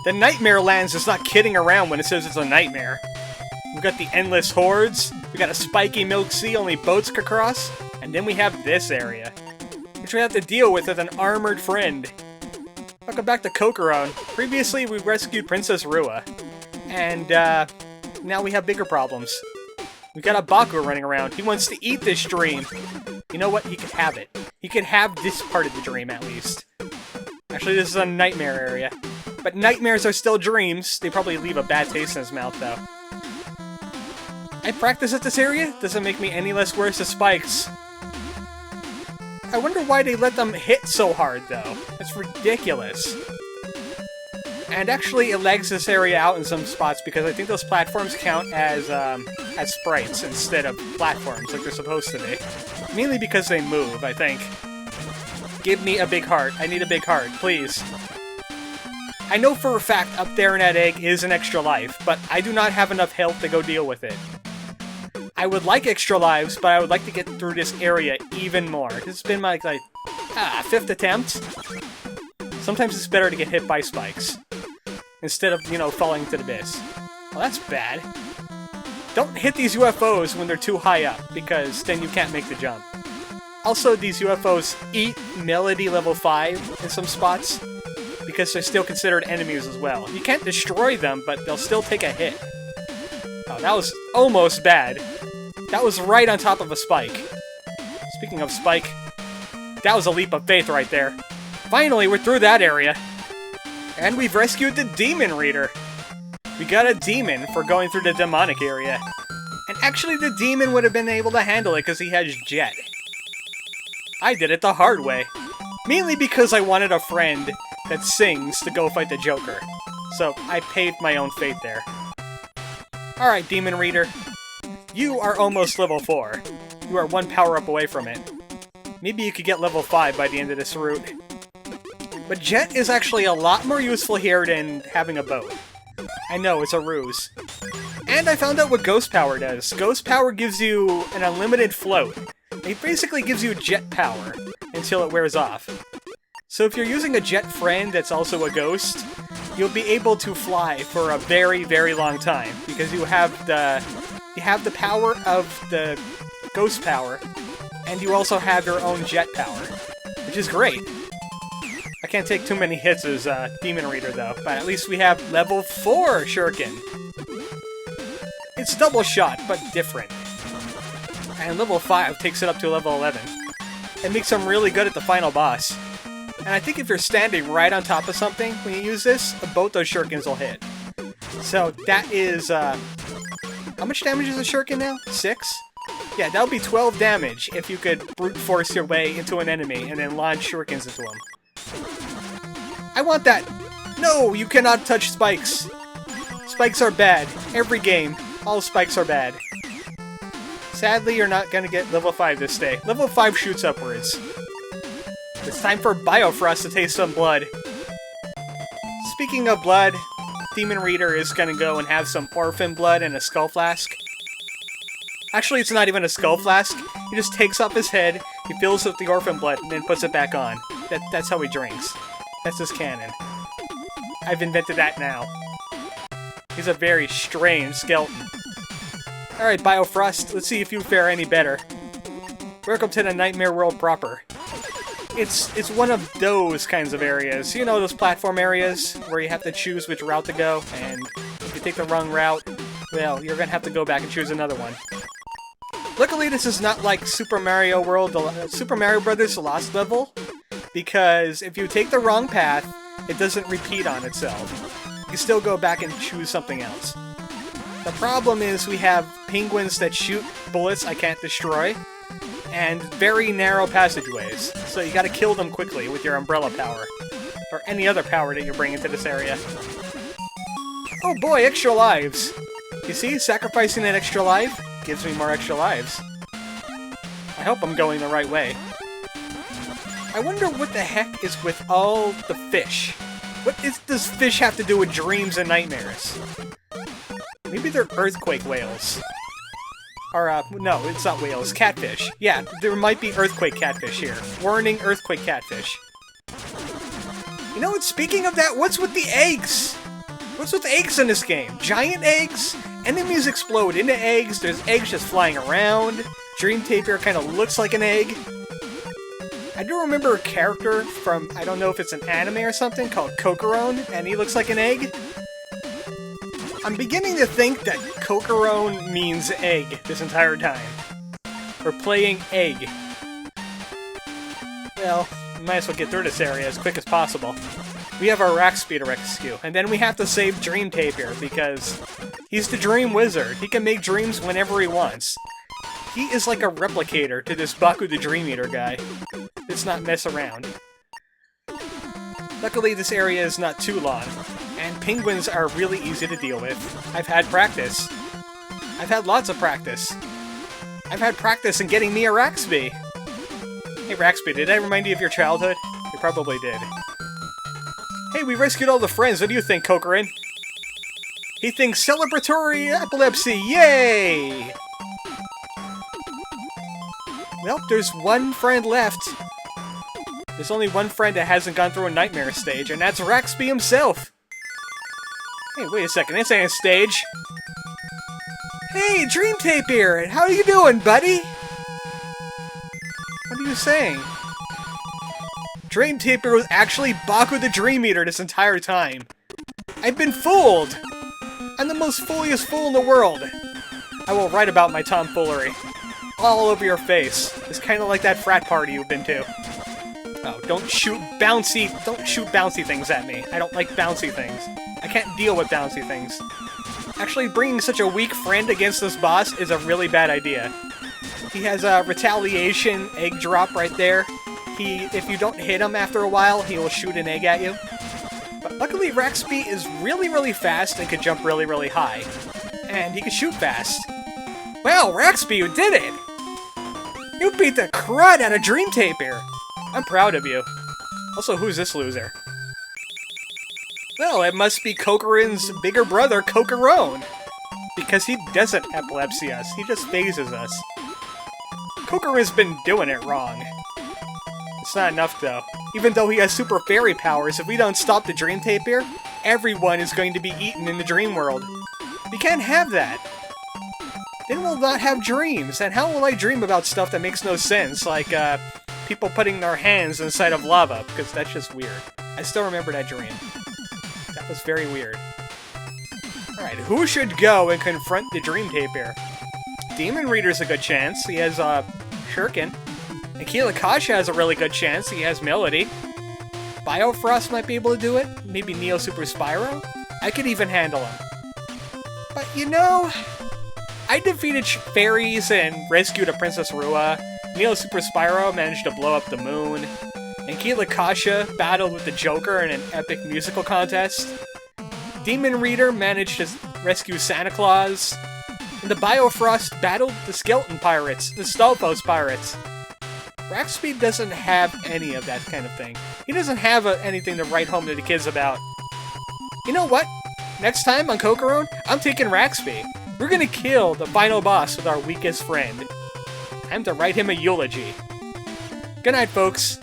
The Nightmare Lands is not kidding around when it says it's a nightmare. We've got the endless hordes, we got a spiky milk sea only boats could cross, and then we have this area, which we have to deal with an armored friend. Welcome back to Cocoron. Previously, we rescued Princess Rua, and now we have bigger problems. We got a Baku running around. He wants to eat this dream. You know what? He can have it. He can have this part of the dream, at least. Actually, this is a nightmare area. But nightmares are still dreams. They probably leave a bad taste in his mouth, though. I practice at this area? Doesn't make me any less worse at spikes. I wonder why they let them hit so hard, though. That's ridiculous. And actually, it lags this area out in some spots because I think those platforms count as sprites instead of platforms like they're supposed to be. Mainly because they move, I think. Give me a big heart. I need a big heart, please. I know for a fact up there in that egg is an extra life, but I do not have enough health to go deal with it. I would like extra lives, but I would like to get through this area even more. This has been my, fifth attempt. Sometimes it's better to get hit by spikes instead of, falling to the abyss. Well, that's bad. Don't hit these UFOs when they're too high up, because then you can't make the jump. Also, these UFOs eat Melody level 5 in some spots, because they're still considered enemies as well. You can't destroy them, but they'll still take a hit. Oh, that was almost bad. That was right on top of a spike. Speaking of spike, that was a leap of faith right there. Finally, we're through that area. And we've rescued the Demon Reader. We got a demon for going through the demonic area. And actually, the demon would have been able to handle it because he has Jet. I did it the hard way. Mainly because I wanted a friend that sings to go fight the Joker. So I paved my own fate there. Alright, Demon Reader. You are almost level 4. You are one power-up away from it. Maybe you could get level 5 by the end of this route. But Jet is actually a lot more useful here than having a boat. I know, it's a ruse. And I found out what Ghost Power does. Ghost Power gives you an unlimited float. It basically gives you jet power until it wears off. So if you're using a jet friend that's also a ghost, you'll be able to fly for a very, very long time because you have the power of the ghost power, and you also have your own jet power, which is great. I can't take too many hits as Demon Reader though, but at least we have level 4 Shuriken. It's double shot, but different. And level 5 takes it up to level 11. It makes them really good at the final boss. And I think if you're standing right on top of something when you use this, both those shurikens will hit. So that is, how much damage is a shuriken now? 6? Yeah, that would be 12 damage if you could brute force your way into an enemy and then launch shurikens into them. I want that! No, you cannot touch spikes! Spikes are bad. Every game, all spikes are bad. Sadly, you're not gonna get level 5 this day. Level 5 shoots upwards. It's time for Biofrost to taste some blood. Speaking of blood, Demon Reader is gonna go and have some orphan blood and a skull flask. Actually, it's not even a skull flask. He just takes off his head, he fills up the orphan blood, and then puts it back on. That's how he drinks. That's his canon. I've invented that now. He's a very strange skeleton. Alright, Biofrost, let's see if you fare any better. Welcome to the Nightmare World proper. It's one of those kinds of areas. You know, those platform areas where you have to choose which route to go, and if you take the wrong route, well, you're gonna have to go back and choose another one. Luckily, this is not like Super Mario World, Super Mario Brothers The Lost Level, because if you take the wrong path, it doesn't repeat on itself. You can still go back and choose something else. The problem is we have penguins that shoot bullets I can't destroy, and very narrow passageways, so you gotta kill them quickly with your umbrella power, or any other power that you bring into this area. Oh boy, extra lives! You see, sacrificing an extra life gives me more extra lives. I hope I'm going the right way. I wonder what the heck is with all the fish. Does fish have to do with dreams and nightmares? Maybe they're earthquake whales. Or, no, it's not whales. Catfish. Yeah, there might be earthquake catfish here. Warning, earthquake catfish. You know what, speaking of that, what's with the eggs? What's with eggs in this game? Giant eggs? Enemies explode into eggs, there's eggs just flying around. Dream Tapir kind of looks like an egg. I do remember a character from, I don't know if it's an anime or something, called Cocoron, and he looks like an egg. I'm beginning to think that Cocoron means egg this entire time. We're playing egg. Well, we might as well get through this area as quick as possible. We have our Raxby to rescue, and then we have to save Dream Tapir because he's the Dream Wizard. He can make dreams whenever he wants. He is like a replicator to this Baku the Dream Eater guy. Let's not mess around. Luckily, this area is not too long, and penguins are really easy to deal with. I've had practice. I've had lots of practice. I've had practice in getting me a Raxby. Hey Raxby, did I remind you of your childhood? You probably did. Hey, we rescued all the friends. What do you think, Cocoron? He thinks celebratory epilepsy. Yay! Well, there's one friend left. There's only one friend that hasn't gone through a nightmare stage, and that's Raxby himself. Hey, wait a second. This ain't a stage. Hey, Dream Tapir! How are you doing, buddy? What are you saying? Dream Tapir was actually Baku the Dream Eater this entire time. I've been fooled! I'm the most fooliest fool in the world. I will write about my tomfoolery. All over your face. It's kind of like that frat party you've been to. Oh, don't shoot bouncy things at me. I don't like bouncy things. I can't deal with bouncy things. Actually, bringing such a weak friend against this boss is a really bad idea. He has a retaliation egg drop right there. If you don't hit him after a while, he will shoot an egg at you. But luckily, Raxby is really, really fast and can jump really, really high. And he can shoot fast. Well, Raxby, you did it! You beat the crud out of Dream Tapir! I'm proud of you. Also, who's this loser? Well, it must be Cocoron's bigger brother, Cocoron. Because he doesn't epilepsy us, he just phases us. Cocoron's been doing it wrong. It's not enough, though. Even though he has super fairy powers, if we don't stop the Dream Tapir, everyone is going to be eaten in the dream world. We can't have that. Then we'll not have dreams, and how will I dream about stuff that makes no sense, like, people putting their hands inside of lava, because that's just weird. I still remember that dream. That was very weird. Alright, who should go and confront the Dream Tapir? Demon Reader's a good chance. He has, Shuriken. Enkilakasha has a really good chance. He has Melody. Biofrost might be able to do it. Maybe Neo Super Spyro. I could even handle him. But, you know, I defeated fairies and rescued a Princess Rua. Neo Super Spyro managed to blow up the moon. Enkilakasha battled with the Joker in an epic musical contest. Demon Reader managed to rescue Santa Claus. And the Biofrost battled the Skeleton Pirates, the Stalfos Pirates. Raxby doesn't have any of that kind of thing. He doesn't have anything to write home to the kids about. You know what? Next time on Cocoron, I'm taking Raxby. We're gonna kill the final boss with our weakest friend. Time to write him a eulogy. Good night, folks.